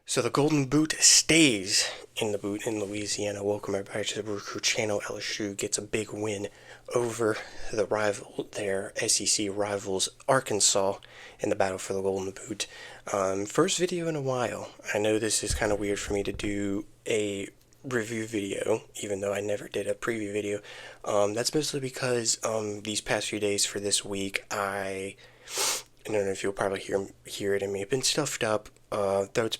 So the Golden Boot stays in the boot in Louisiana. Welcome everybody to the BrewCrew channel. LSU gets a big win over the rival, their SEC rivals, Arkansas, in the battle for the Golden Boot. First video in a while. I know this is kind of weird for me to do a review video, even though I never did a preview video. That's mostly because these past few days for this week, I don't know if you'll probably hear it in me. I've been stuffed up. Throat's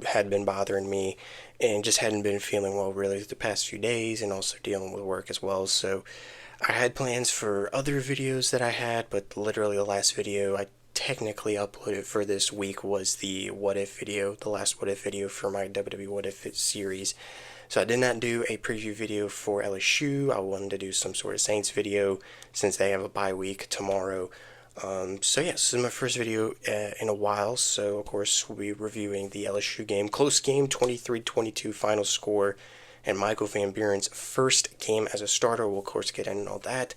had been bothering me, and just hadn't been feeling well really the past few days, and also dealing with work as well. So I had plans for other videos that I had, but literally the last video I technically uploaded for this week was the What If video, the last What If video for my WWE What If series. So I did not do a preview video for LSU. I wanted to do some sort of Saints video since they have a bye week tomorrow. So yeah, this is my first video in a while, so of course we'll be reviewing the LSU game. Close game, 23-22 final score, and Michael Van Buren's first game as a starter. We'll of course get into all that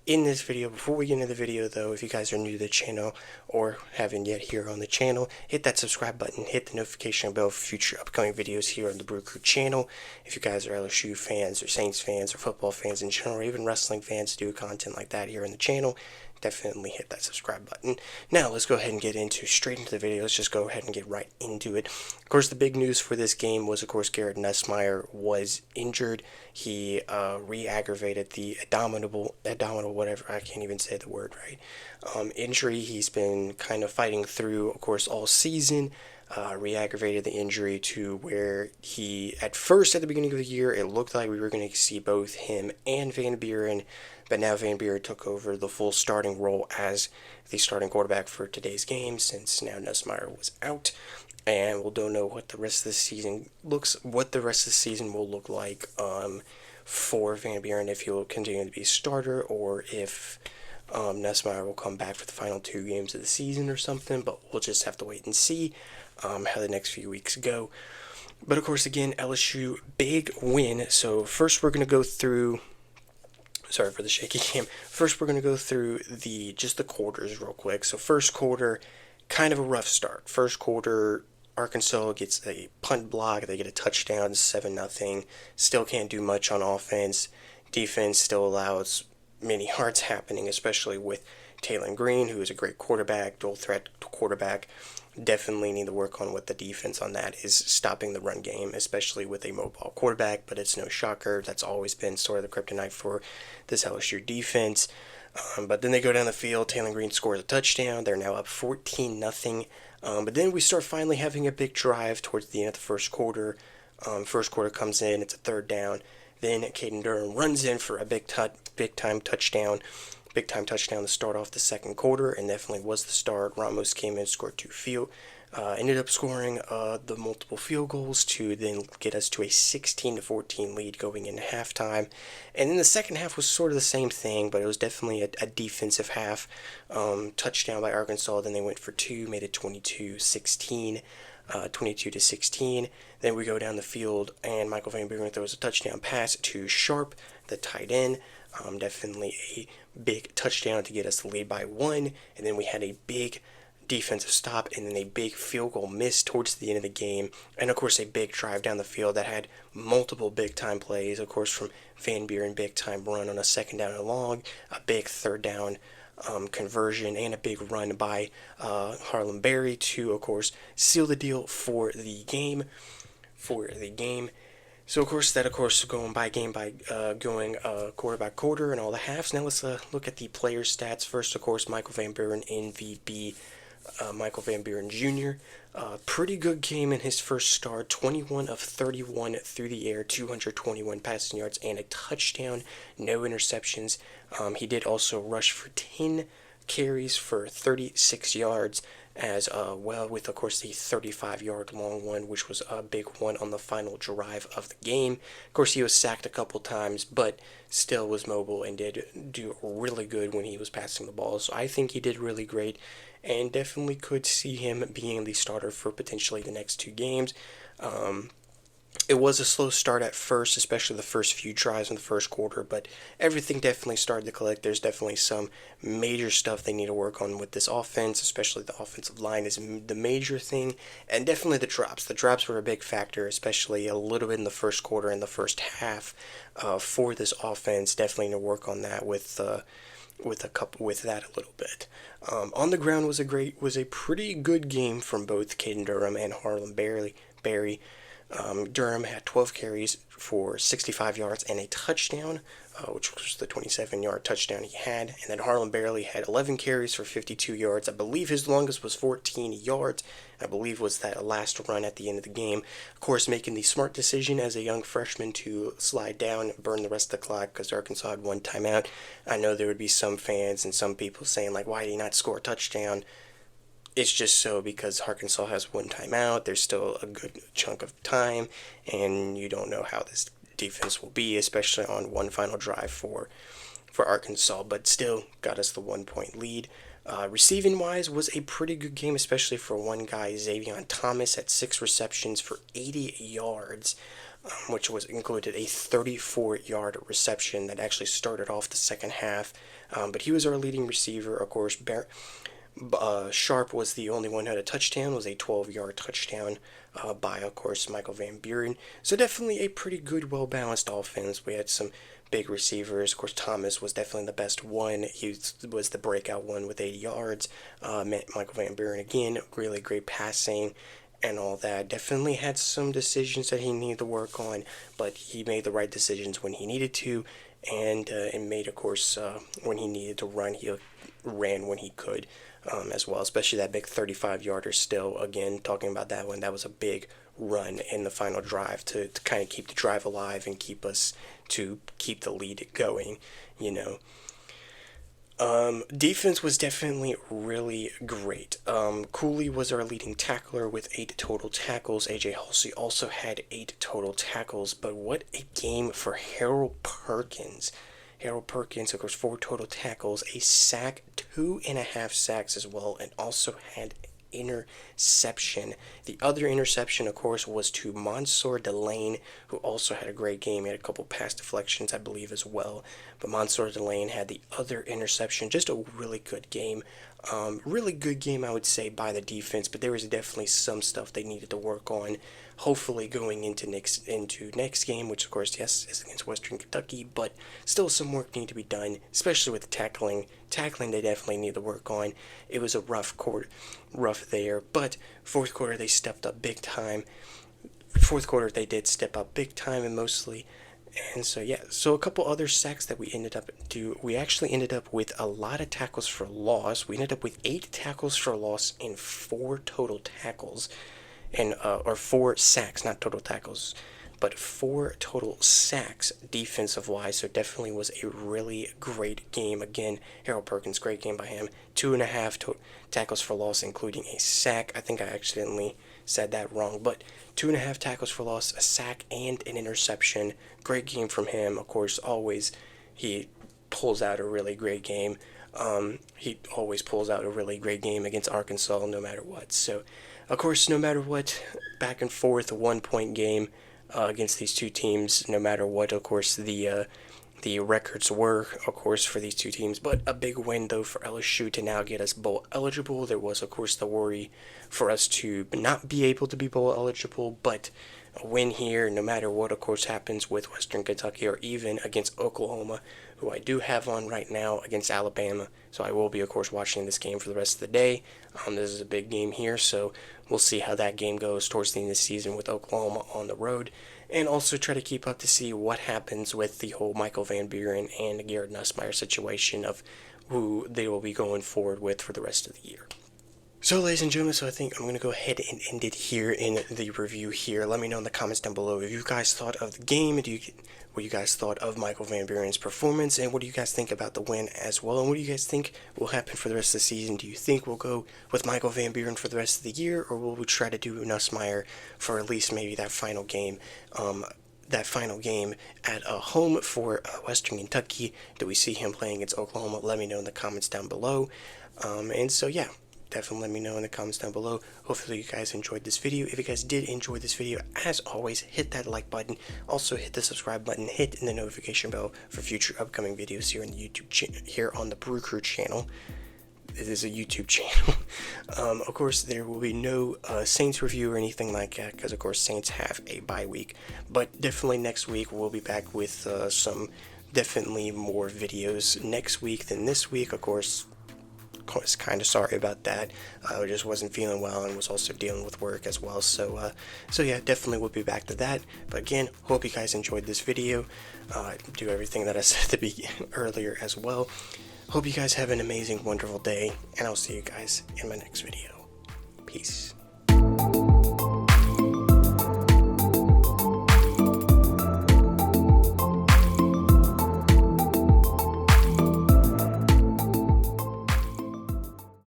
in this video. Before we get into the video though, if you guys are new to the channel or haven't yet here on the channel, hit that subscribe button, hit the notification bell for future upcoming videos here on the BrewCrew channel. If you guys are LSU fans or Saints fans or football fans in general, or even wrestling fans, do content like that here on the channel, definitely hit that subscribe button. Now let's go ahead and get straight into the video. Let's just go ahead and get right into it. Of course, the big news for this game was, of course, Garrett Nussmeier was injured. He re-aggravated the abdominal, whatever, I can't even say the word right, injury he's been kind of fighting through, of course, all season. Re-aggravated the injury to where he, at first, at the beginning of the year, it looked like we were going to see both him and Van Buren, but now Van Buren took over the full starting role as the starting quarterback for today's game, since now Nussmeier was out, and we don't know what the rest of the season will look like for Van Buren, if he'll continue to be a starter or if Nussmeier will come back for the final 2 games of the season or something, but we'll just have to wait and see how the next few weeks go. But of course, again, LSU, big win. So first we're going to go through, sorry for the shaky cam, first we're going to go through just the quarters real quick. So first quarter, kind of a rough start. First quarter, Arkansas gets a punt block, they get a touchdown, 7-0, still can't do much on offense. Defense still allows many yards happening, especially with Taylor Green, who is a great quarterback, dual threat quarterback. Definitely need to work on what the defense on that is, stopping the run game, especially with a mobile quarterback, but it's no shocker. That's always been sort of the kryptonite for this LSU defense. But then they go down the field, Taylor Green scores a touchdown, they're now up 14-0. But then we start finally having a big drive towards the end of the first quarter. First quarter comes in, it's a 3rd down. Then Caden Durham runs in for a big time touchdown to start off the second quarter, and definitely was the start. Ramos came in, scored 2 ended up scoring the multiple field goals to then get us to a 16-14 lead going into halftime. And then the second half was sort of the same thing, but it was definitely a defensive half. Touchdown by Arkansas, then they went for 2, made it 22-16. 22-16. Then we go down the field, and Michael Van Buren throws a touchdown pass to Sharp, the tight end. Definitely a big touchdown to get us the lead by 1. And then we had a big defensive stop, and then a big field goal miss towards the end of the game. And of course, a big drive down the field that had multiple big time plays. Of course, from Van Buren, big time run on a 2nd down and long, a big 3rd down conversion, and a big run by Harlem Berry to, of course, seal the deal for the game. So of course, going quarter by quarter and all the halves. Now let's look at the player stats. First, of course, Michael Van Buren, MVP. Michael Van Buren Jr. Pretty good game in his first start, 21 of 31 through the air, 221 passing yards, and a touchdown, no interceptions. He did also rush for 10 carries for 36 yards as well, with of course the 35-yard long one, which was a big one on the final drive of the game. Of course, he was sacked a couple times, but still was mobile and did do really good when he was passing the ball. So I think he did really great, and definitely could see him being the starter for potentially the next 2 games. It was a slow start at first, especially the first few drives in the first quarter, but everything definitely started to click. There's definitely some major stuff they need to work on with this offense, especially the offensive line is the major thing, and definitely the drops. The drops were a big factor, especially a little bit in the first quarter and the first half for this offense. Definitely need to work on that with that a little bit. On the ground was a pretty good game from both Caden Durham and Harlan Berry. Durham had 12 carries for 65 yards and a touchdown, which was the 27-yard touchdown he had. And then Harlan Barely had 11 carries for 52 yards. I believe his longest was 14 yards. I believe was that last run at the end of the game. Of course, making the smart decision as a young freshman to slide down and burn the rest of the clock because Arkansas had one timeout. I know there would be some fans and some people saying, like, why did he not score a touchdown? It's just so because Arkansas has one timeout, there's still a good chunk of time, and you don't know how this defense will be, especially on one final drive for Arkansas, but still got us the 1 point lead. Receiving wise was a pretty good game, especially for one guy, Xavier Thomas, had 6 receptions for 80 yards, which was included a 34-yard reception that actually started off the second half. But he was our leading receiver, of course. Sharp was the only one who had a touchdown, was a 12-yard touchdown by, of course, Michael Van Buren. So definitely a pretty good, well-balanced offense. We had some big receivers. Of course, Thomas was definitely the best one. He was the breakout one with 80 yards. Michael Van Buren, again, really great passing and all that. Definitely had some decisions that he needed to work on, but he made the right decisions when he needed to, and made, of course, when he needed to run, he ran when he could. As well, especially that big 35-yarder still. Again, talking about that one, that was a big run in the final drive to kind of keep the drive alive and keep the lead going, you know. Defense was definitely really great. Cooley was our leading tackler with 8 total tackles. AJ Halsey also had 8 total tackles, but what a game for Harold Perkins. Harold Perkins, of course, 4 total tackles, a sack, 2.5 sacks as well, and also had interception. The other interception, of course, was to Mansour Delane, who also had a great game. He had a couple pass deflections, I believe, as well. But Mansour Delane had the other interception. Just a really good game. Really good game, I would say, by the defense, but there was definitely some stuff they needed to work on. Hopefully going into next game, which of course, yes, is against Western Kentucky, but still some work needed to be done, especially with the tackling. Tackling they definitely need to work on. It was a rough there, but fourth quarter they stepped up big time. Fourth quarter they did step up big time, and mostly. And so, yeah, so a couple other sacks that we actually ended up with a lot of tackles for loss. We ended up with 8 tackles for loss and 4 total tackles, and or 4 sacks, not total tackles, but 4 total sacks defensive wise. So definitely was a really great game. Again, Harold Perkins, great game by him. 2.5 tackles for loss, including a sack. I think I accidentally said that wrong, but 2.5 tackles for loss, a sack, and an interception. Great game from him. Of course, always he pulls out a really great game. He always pulls out a really great game against Arkansas, no matter what. So, of course, no matter what, back and forth, a 1 point game against these two teams. No matter what, of course, the records were, of course, for these two teams, but a big win, though, for LSU to now get us bowl eligible. There was, of course, the worry for us to not be able to be bowl eligible, but a win here, no matter what, of course, happens with Western Kentucky or even against Oklahoma, who I do have on right now against Alabama. So I will be, of course, watching this game for the rest of the day. This is a big game here, so we'll see how that game goes towards the end of the season with Oklahoma on the road. And also try to keep up to see what happens with the whole Michael Van Buren and Garrett Nussmeier situation of who they will be going forward with for the rest of the year. So, ladies and gentlemen, I think I'm going to go ahead and end it here in the review here. Let me know in the comments down below if you guys thought of the game, what you guys thought of Michael Van Buren's performance, and what do you guys think about the win as well, and what do you guys think will happen for the rest of the season? Do you think we'll go with Michael Van Buren for the rest of the year, or will we try to do Nussmeier for at least maybe that final game? At home for Western Kentucky. Do we see him playing against Oklahoma? Let me know in the comments down below. And so, yeah, definitely let me know in the comments down below. Hopefully you guys enjoyed this video. If you guys did enjoy this video, as always, hit that like button. Also hit the subscribe button, hit the notification bell for future upcoming videos here on the here on the BrewCrew channel. It is a YouTube channel. Of course, there will be no Saints review or anything like that, because of course Saints have a bye week. But definitely next week we'll be back with some definitely more videos next week than this week. Of course, kind of sorry about that. I just wasn't feeling well and was also dealing with work as well. So yeah, definitely we'll be back to that. But again, hope you guys enjoyed this video. Do everything that I said at the beginning earlier as well. Hope you guys have an amazing, wonderful day, and I'll see you guys in my next video. Peace.